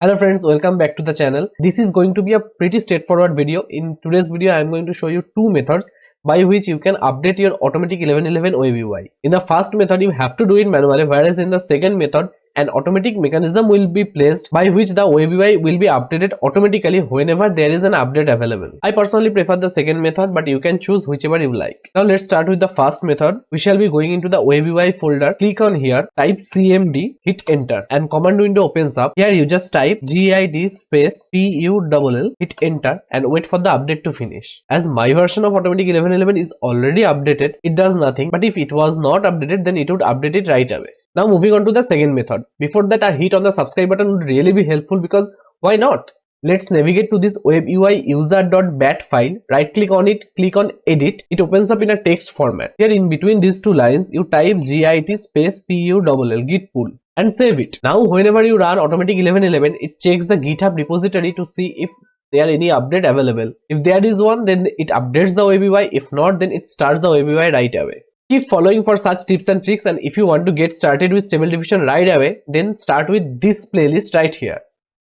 Hello friends, welcome back to the channel. This is going to be a pretty straightforward video. In today's video, I am going to show you two methods by which you can update your automatic 1111 web UI. In the first method, you have to do it manually, whereas in the second method, an automatic mechanism will be placed by which the web UI will be updated automatically whenever there is an update available. I personally prefer the second method, but you can choose whichever you like. Now let's start with the first method. We shall be going into the web UI folder. Click on here, type cmd, hit enter, and command window opens up. Here you just type gid space pull, hit enter and wait for the update to finish. As my version of automatic 1111 is already updated, it does nothing, but if it was not updated, then it would update it right away. Now moving on to the second method. Before that, a hit on the subscribe button would really be helpful, because why not? Let's navigate to this web UI user.bat file, right click on it, click on edit. It opens up in a text format. Here in between these two lines, you type git space pull, git pull, and save it. Now whenever you run automatic 1111, it checks the GitHub repository to see if there are any update available. If there is one, then it updates the web UI. If not, then it starts the web UI right away. Keep following for such tips and tricks, and if you want to get started with Stable Diffusion right away, then start with this playlist right here.